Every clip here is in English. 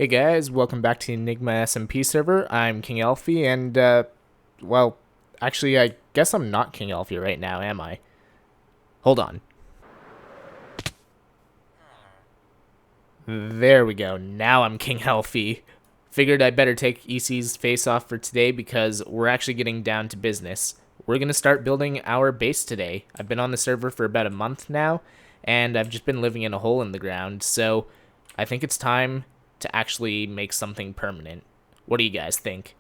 Hey guys, welcome back to Enigma SMP server. I'm Kingelffe, and well, actually, I guess I'm not Kingelffe right now, am I? Hold on. There we go. Now I'm Kingelffe. Figured I better take EC's face off for today because we're actually getting down to business. We're gonna start building our base today. I've been on the server for about a month now, and I've just been living in a hole in the ground, so I think it's time to actually make something permanent. What do you guys think?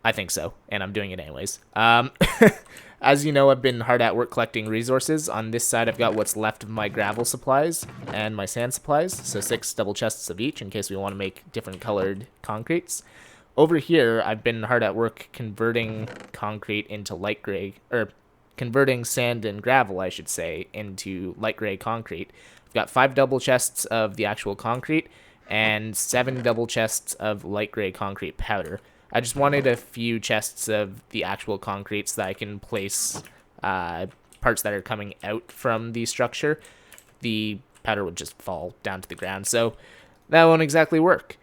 I think so, and I'm doing it anyways. As you know, I've been hard at work collecting resources. On this side, I've got what's left of my gravel supplies and my sand supplies, so 6 double chests of each in case we want to make different colored concretes. Over here, I've been hard at work converting concrete into light gray, or converting sand and gravel, I should say, into light gray concrete. I've got 5 double chests of the actual concrete, and 7 double chests of light gray concrete powder. I just wanted a few chests of the actual concrete so that I can place parts that are coming out from the structure. The powder would just fall down to the ground, so that won't exactly work.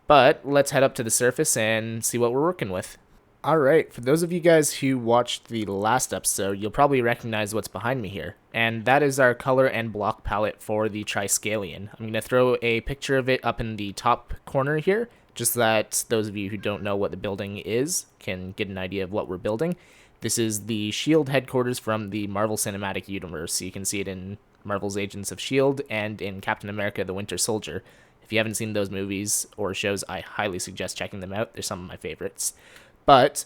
But let's head up to the surface and see what we're working with. Alright, for those of you guys who watched the last episode, you'll probably recognize what's behind me here. And that is our color and block palette for the Triskelion. I'm going to throw a picture of it up in the top corner here, just so that those of you who don't know what the building is can get an idea of what we're building. This is the S.H.I.E.L.D. headquarters from the Marvel Cinematic Universe, so you can see it in Marvel's Agents of S.H.I.E.L.D. and in Captain America the Winter Soldier. If you haven't seen those movies or shows, I highly suggest checking them out. They're some of my favorites. But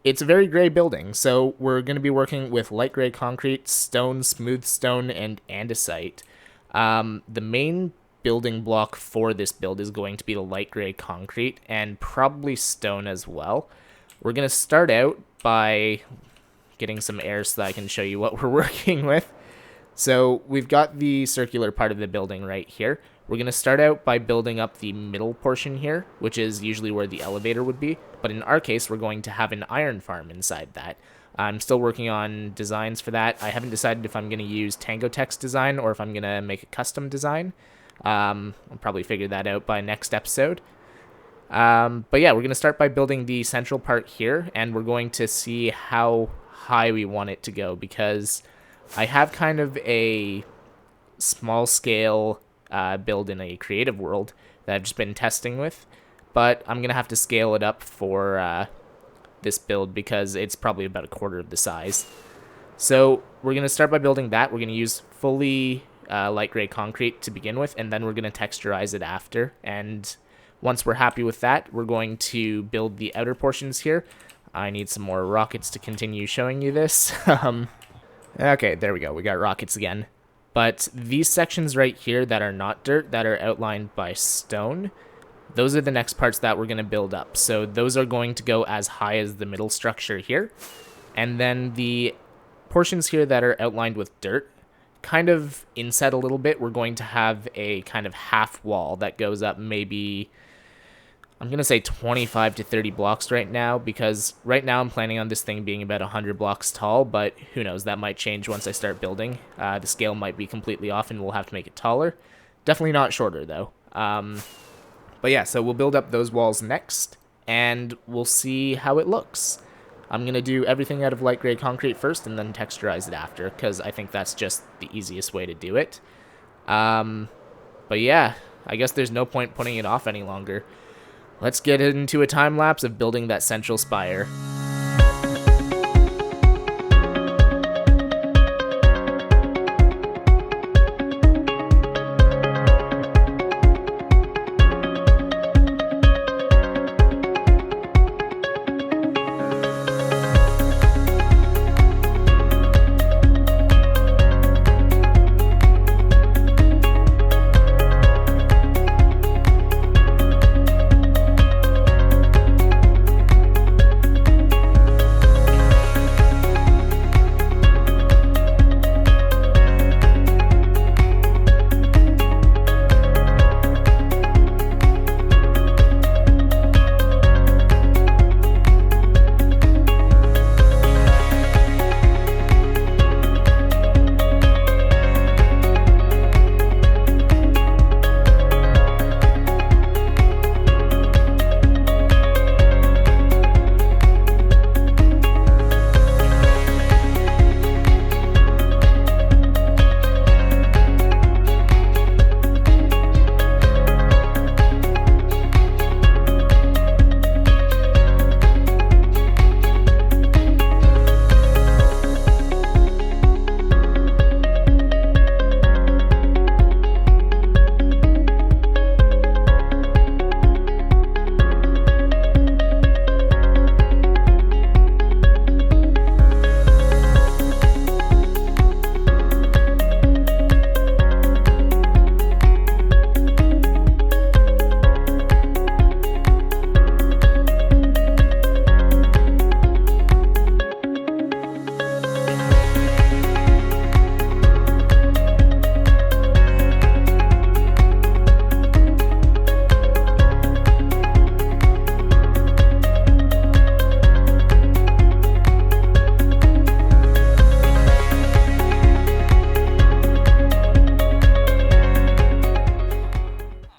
it's a very gray building, so we're going to be working with light gray concrete, stone, smooth stone, and andesite. The main building block for this build is going to be the light gray concrete and probably stone as well. We're going to start out by getting some air so that I can show you what we're working with. So we've got the circular part of the building right here. We're going to start out by building up the middle portion here, which is usually where the elevator would be. But in our case, we're going to have an iron farm inside that. I'm still working on designs for that. I haven't decided if I'm going to use Tango Text design or if I'm going to make a custom design. I'll probably figure that out by next episode. But yeah, we're going to start by building the central part here, and we're going to see how high we want it to go, because I have kind of a small scale build in a creative world that I've just been testing with, but I'm going to have to scale it up for this build because it's probably about a quarter of the size. So we're going to start by building that. We're going to use fully light gray concrete to begin with, and then we're going to texturize it after. And once we're happy with that, we're going to build the outer portions here. I need some more rockets to continue showing you this. Okay, there we go. We got rockets again. But these sections right here that are not dirt, that are outlined by stone, those are the next parts that we're going to build up. So those are going to go as high as the middle structure here. And then the portions here that are outlined with dirt, kind of inset a little bit, we're going to have a kind of half wall that goes up maybe, I'm going to say 25 to 30 blocks right now, because right now I'm planning on this thing being about 100 blocks tall, but who knows, that might change once I start building. The scale might be completely off and we'll have to make it taller. Definitely not shorter though. But yeah, so we'll build up those walls next, and we'll see how it looks. I'm going to do everything out of light gray concrete first and then texturize it after, because I think that's just the easiest way to do it. But yeah, I guess there's no point putting it off any longer. Let's get into a time lapse of building that central spire.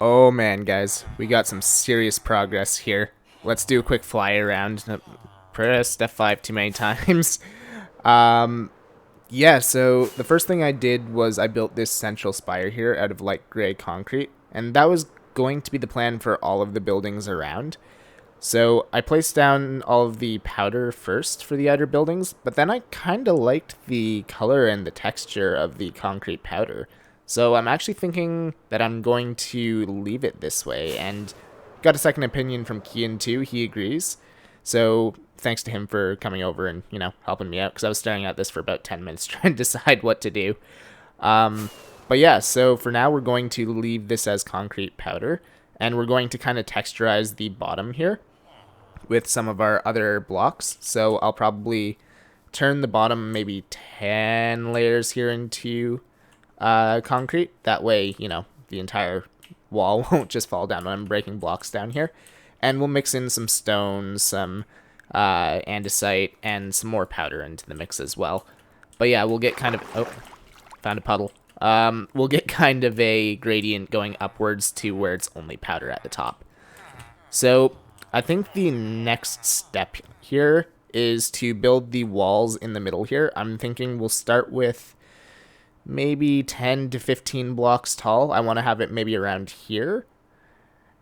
Oh man, guys, we got some serious progress here. Let's do a quick fly around. Press F5 too many times. Yeah, so the first thing I did was I built this central spire here out of light gray concrete, and that was going to be the plan for all of the buildings around. So I placed down all of the powder first for the outer buildings, but then I kind of liked the color and the texture of the concrete powder. So I'm actually thinking that I'm going to leave it this way, and got a second opinion from Kian too. He agrees. So thanks to him for coming over and, helping me out, because I was staring at this for about 10 minutes trying to decide what to do. But yeah, so for now we're going to leave this as concrete powder, and we're going to kind of texturize the bottom here with some of our other blocks. So I'll probably turn the bottom maybe 10 layers here into concrete. That way, the entire wall won't just fall down when I'm breaking blocks down here. And we'll mix in some stone, some andesite, and some more powder into the mix as well. But yeah, we'll get kind of... Oh, found a puddle. We'll get kind of a gradient going upwards to where it's only powder at the top. So I think the next step here is to build the walls in the middle here. I'm thinking we'll start with maybe 10 to 15 blocks tall. I want to have it maybe around here.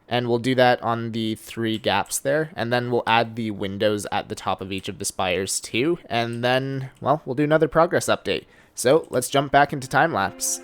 And we'll do that on the 3 gaps there. And then we'll add the windows at the top of each of the spires too. And then, well, we'll do another progress update. So let's jump back into time lapse.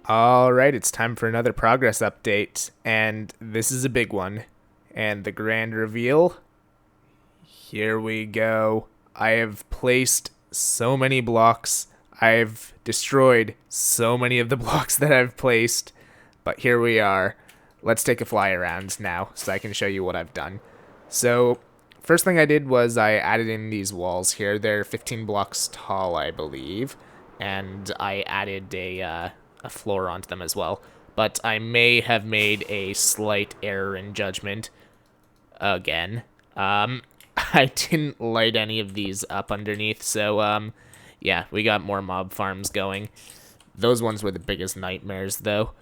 Alright, it's time for another progress update, and this is a big one. And the grand reveal, here we go. I have placed so many blocks. I've destroyed so many of the blocks that I've placed, but here we are. Let's take a fly around now so I can show you what I've done. So, first thing I did was I added in these walls here. They're 15 blocks tall, I believe, and I added a floor onto them as well. But I may have made a slight error in judgment again. I didn't light any of these up underneath, so yeah, we got more mob farms going. Those ones were the biggest nightmares though.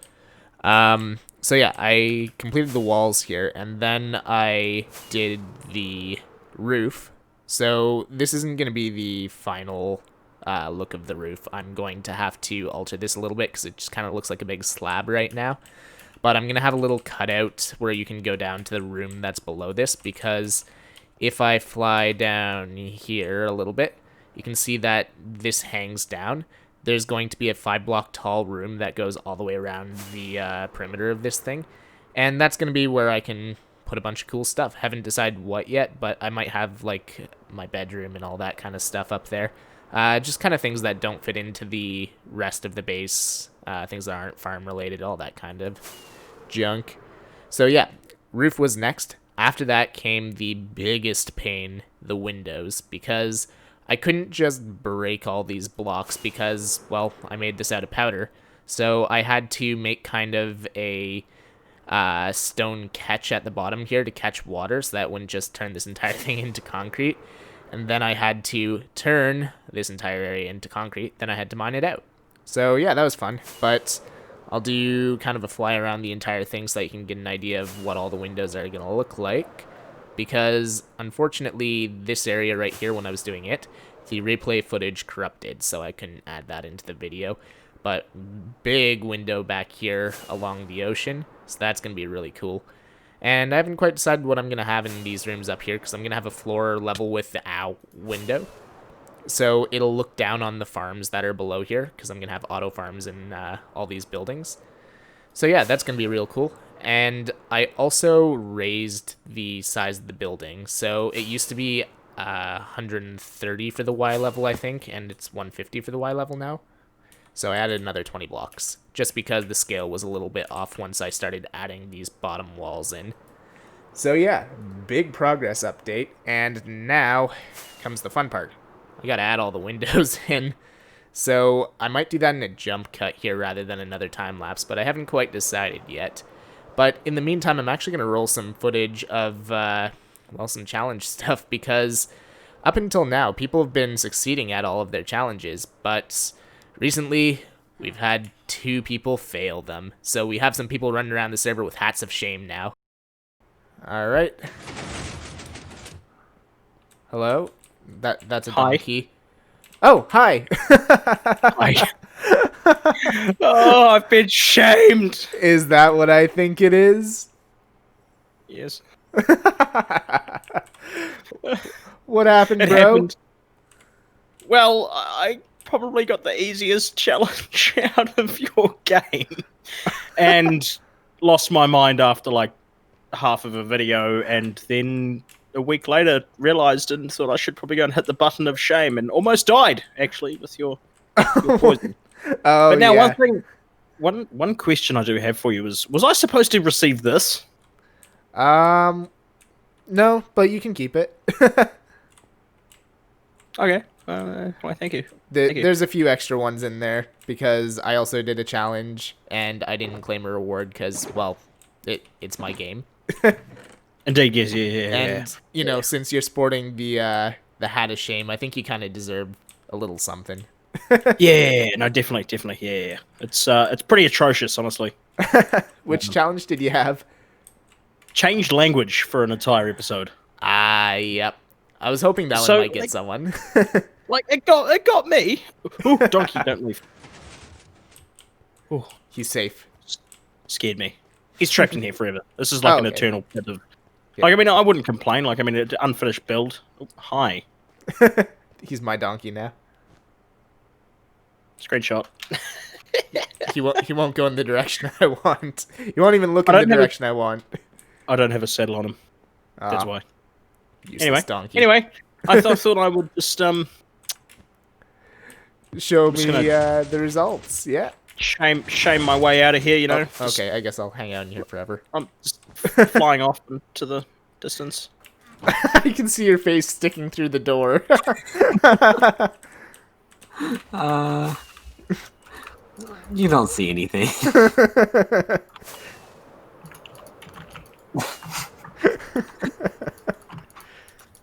So yeah, I completed the walls here, and then I did the roof. So this isn't going to be the final look of the roof. I'm going to have to alter this a little bit because it just kind of looks like a big slab right now. But I'm going to have a little cutout where you can go down to the room that's below this, because if I fly down here a little bit, you can see that this hangs down. there's going to be a 5-block tall room that goes all the way around the perimeter of this thing. And that's going to be where I can put a bunch of cool stuff. Haven't decided what yet, but I might have like my bedroom and all that kind of stuff up there. Just kind of things that don't fit into the rest of the base, things that aren't farm related, all that kind of junk. So yeah, roof was next. After that came the biggest pain, the windows, because I couldn't just break all these blocks because, well, I made this out of powder. So I had to make kind of a stone catch at the bottom here to catch water so that wouldn't just turn this entire thing into concrete. And then I had to turn this entire area into concrete. Then I had to mine it out. So yeah, that was fun. But I'll do kind of a fly around the entire thing so that you can get an idea of what all the windows are going to look like. Because unfortunately, this area right here, when I was doing it, the replay footage corrupted, so I couldn't add that into the video. But big window back here along the ocean, so that's going to be really cool. And I haven't quite decided what I'm going to have in these rooms up here, because I'm going to have a floor level with the window. So it'll look down on the farms that are below here, because I'm going to have auto farms in all these buildings. So yeah, that's going to be real cool. And I also raised the size of the building. So it used to be 130 for the Y level, I think, and it's 150 for the Y level now. So I added another 20 blocks, just because the scale was a little bit off once I started adding these bottom walls in. So yeah, big progress update, and now comes the fun part. I gotta add all the windows in. So I might do that in a jump cut here rather than another time lapse, but I haven't quite decided yet. But in the meantime, I'm actually gonna roll some footage of, well, some challenge stuff, because up until now, people have been succeeding at all of their challenges, but recently, we've had 2 people fail them. So we have some people running around the server with hats of shame now. Alright. Hello? That's a donkey. Oh, hi! Hi. Oh, I've been shamed! Is that what I think it is? Yes. What happened, It bro? happened. Well, I probably got the easiest challenge out of your game. And lost my mind after like half of a video, and then a week later realized and thought I should probably go and hit the button of shame, and almost died actually with your poison. Oh, But now yeah. one question I do have for you is, was I supposed to receive this? No, but you can keep it. Okay. Well, thank you. There's a few extra ones in there, because I also did a challenge, and I didn't claim a reward because, well, it's my game. Indeed, yes, yeah. And, you know, since you're sporting the hat of shame, I think you kind of deserve a little something. Yeah, no, definitely, yeah. It's pretty atrocious, honestly. Which challenge did you have? Changed language for an entire episode. Yep. I was hoping that one might get someone. Like, it got me. Ooh, donkey, don't leave. Ooh, He's safe. scared me. He's trapped in here forever. This is like an eternal pit of... Yeah. Like, I mean, I wouldn't complain. Like, I mean, an unfinished build. Oh, hi. He's my donkey now. Screenshot. He won't go in the direction I want. He won't even look in the direction I want. I don't have a saddle on him. That's why. Useless donkey. Anyway, I thought I would just show me the results. Yeah. Shame my way out of here. You know. Oh, okay, I guess I'll hang out in here forever. I'm just flying off into the distance. I can see your face sticking through the door. You don't see anything.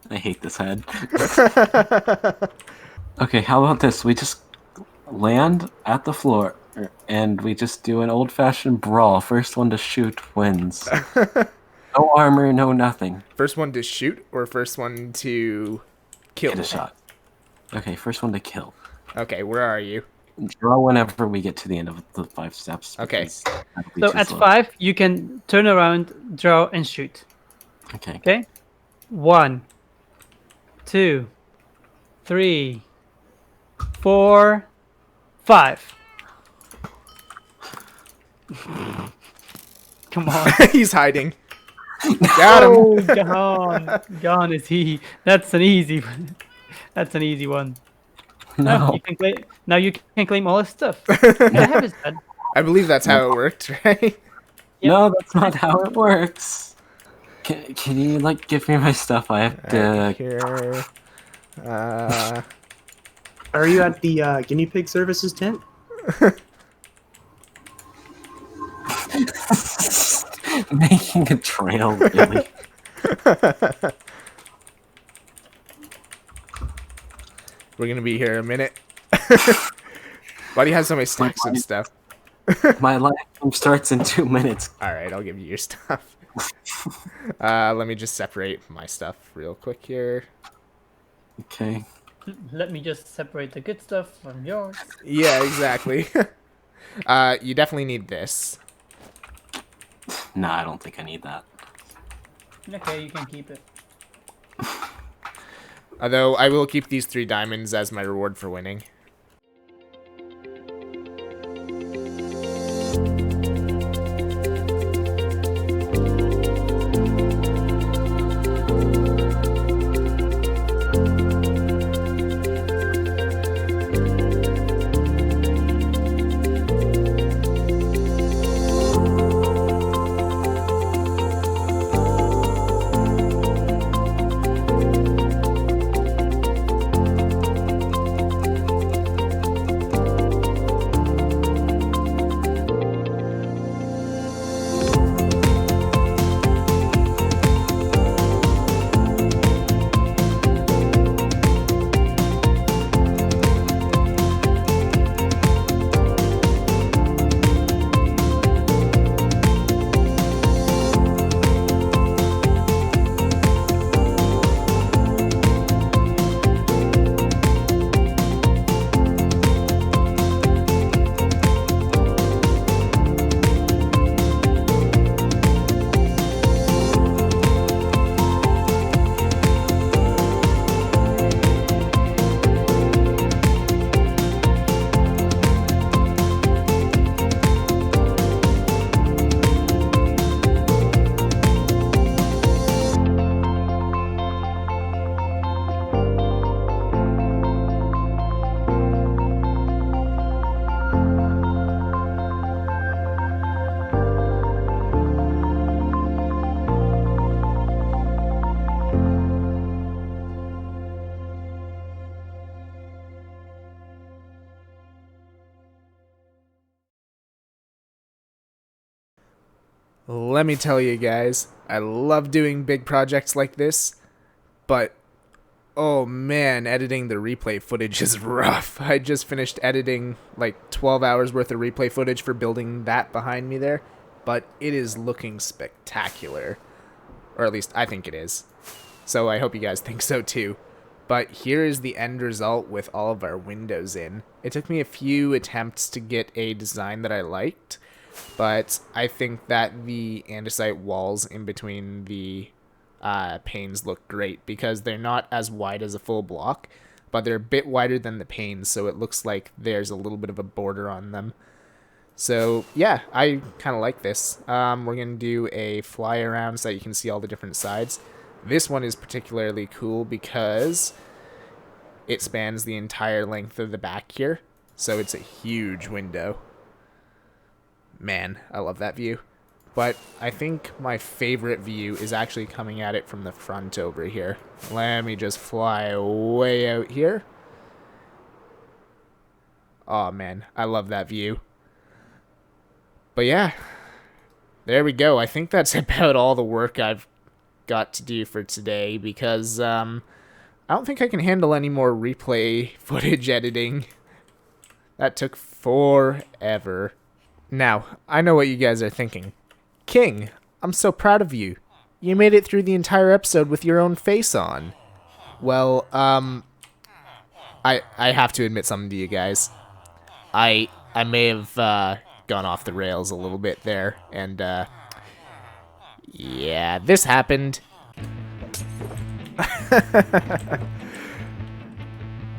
I hate this head. Okay, how about this? We just land at the floor, and we just do an old-fashioned brawl. First one to shoot wins. No armor, no nothing. First one to shoot, or first one to kill? Get a shot. Okay, first one to kill. Okay, where are you? Draw whenever we get to the end of the 5 steps. Okay. So at 5, you can turn around, draw, and shoot. Okay. Okay? 1, 2, 3, 4, 5. Come on. He's hiding. Got him. Oh, gone is he. That's an easy one. That's an easy one. No. You can claim, now you can claim all his stuff. Can I have his bed? I believe that's how it worked, right? No, that's not how it works. Can you like give me my stuff? I have to. Here. Are you at the guinea pig services tent? Making a trail, really. We're gonna be here a minute. Why do you have so many stacks of stuff? My lifetime starts in 2 minutes. Alright, I'll give you your stuff. Let me just separate my stuff real quick here. Okay. Let me just separate the good stuff from yours. Yeah, exactly. You definitely need this. No, I don't think I need that. Okay, you can keep it. Although, I will keep these 3 diamonds as my reward for winning. Let me tell you guys, I love doing big projects like this, but oh man, editing the replay footage is rough. I just finished editing like 12 hours worth of replay footage for building that behind me there, but it is looking spectacular. Or at least I think it is. So I hope you guys think so too. But here is the end result with all of our windows in. It took me a few attempts to get a design that I liked, but I think that the andesite walls in between the panes look great because they're not as wide as a full block, but they're a bit wider than the panes, so it looks like there's a little bit of a border on them. So yeah, I kind of like this. We're going to do a fly around so that you can see all the different sides. This one is particularly cool because it spans the entire length of the back here, so it's a huge window. Man, I love that view. But I think my favorite view is actually coming at it from the front over here. Let me just fly way out here. Oh man, I love that view. But yeah, there we go. I think that's about all the work I've got to do for today because I don't think I can handle any more replay footage editing. That took forever. Now, I know what you guys are thinking. King, I'm so proud of you. You made it through the entire episode with your own face on. Well, I have to admit something to you guys. I may have gone off the rails a little bit there, and yeah, this happened.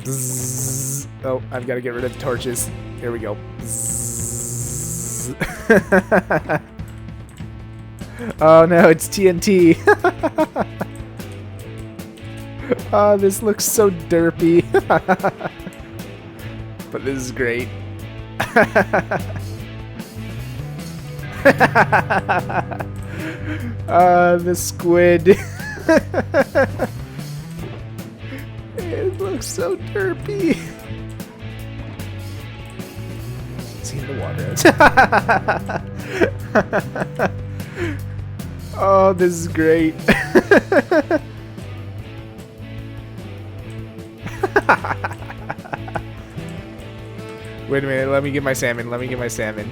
Bzzz. Oh, I've got to get rid of the torches. Here we go. Bzzz. Oh no, it's TNT. Oh, this looks so derpy. But this is great. The squid. It looks so derpy. Is he in the water? Oh, this is great. Wait a minute, let me get my salmon. Let me get my salmon.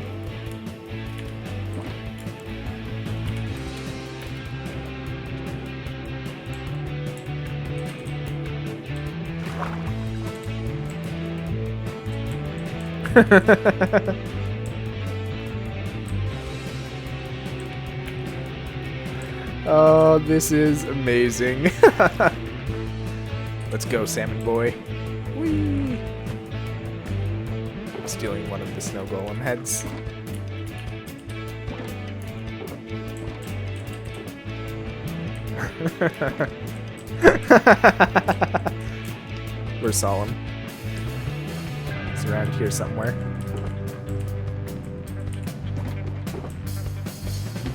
Oh, this is amazing. Let's go, salmon boy. Whee! Stealing one of the snow golem heads. We're Solemn. It's around here somewhere.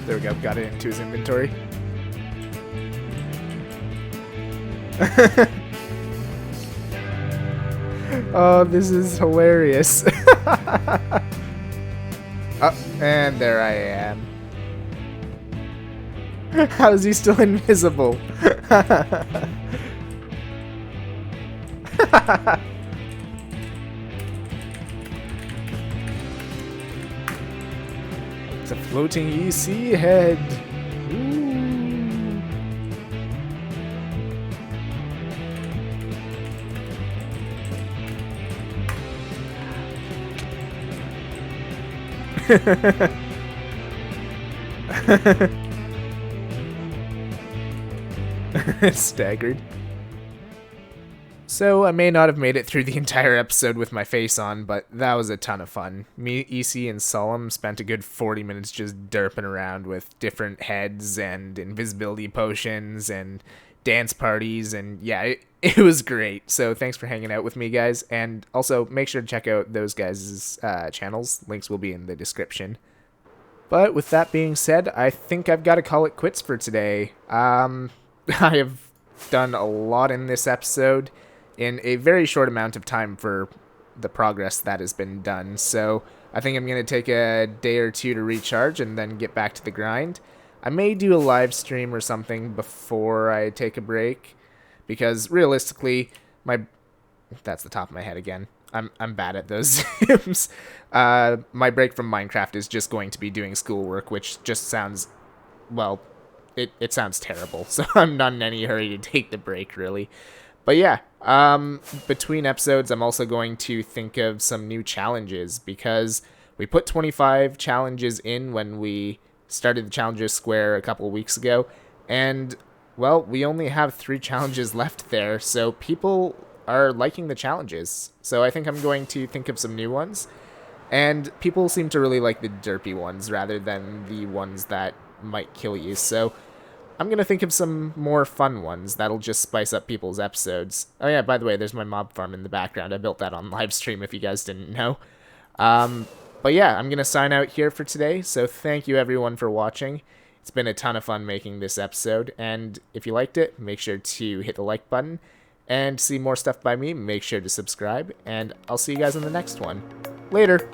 There we go, got it into his inventory. Oh, this is hilarious. Oh, and there I am. How is he still invisible? It's a floating EC head. Ooh. Staggered. So, I may not have made it through the entire episode with my face on, but that was a ton of fun. Me, EC, and Solemn spent a good 40 minutes just derping around with different heads and invisibility potions and dance parties, and yeah, it was great. So, thanks for hanging out with me, guys, and also make sure to check out those guys' channels. Links will be in the description. But with that being said, I think I've got to call it quits for today. I have done a lot in this episode in a very short amount of time for the progress that has been done. So I think I'm going to take a day or two to recharge and then get back to the grind. I may do a live stream or something before I take a break, because realistically, that's the top of my head again. I'm bad at those zooms. My break from Minecraft is just going to be doing schoolwork, which just sounds, well, it sounds terrible. So I'm not in any hurry to take the break, really. But yeah, between episodes, I'm also going to think of some new challenges, because we put 25 challenges in when we started the Challengers Square a couple of weeks ago, and, well, we only have 3 challenges left there, so people are liking the challenges. So I think I'm going to think of some new ones, and people seem to really like the derpy ones rather than the ones that might kill you, so I'm going to think of some more fun ones that'll just spice up people's episodes. Oh yeah, by the way, there's my mob farm in the background. I built that on live stream if you guys didn't know. But yeah, I'm going to sign out here for today, so thank you everyone for watching. It's been a ton of fun making this episode, and if you liked it, make sure to hit the like button, and to see more stuff by me, make sure to subscribe, and I'll see you guys in the next one. Later!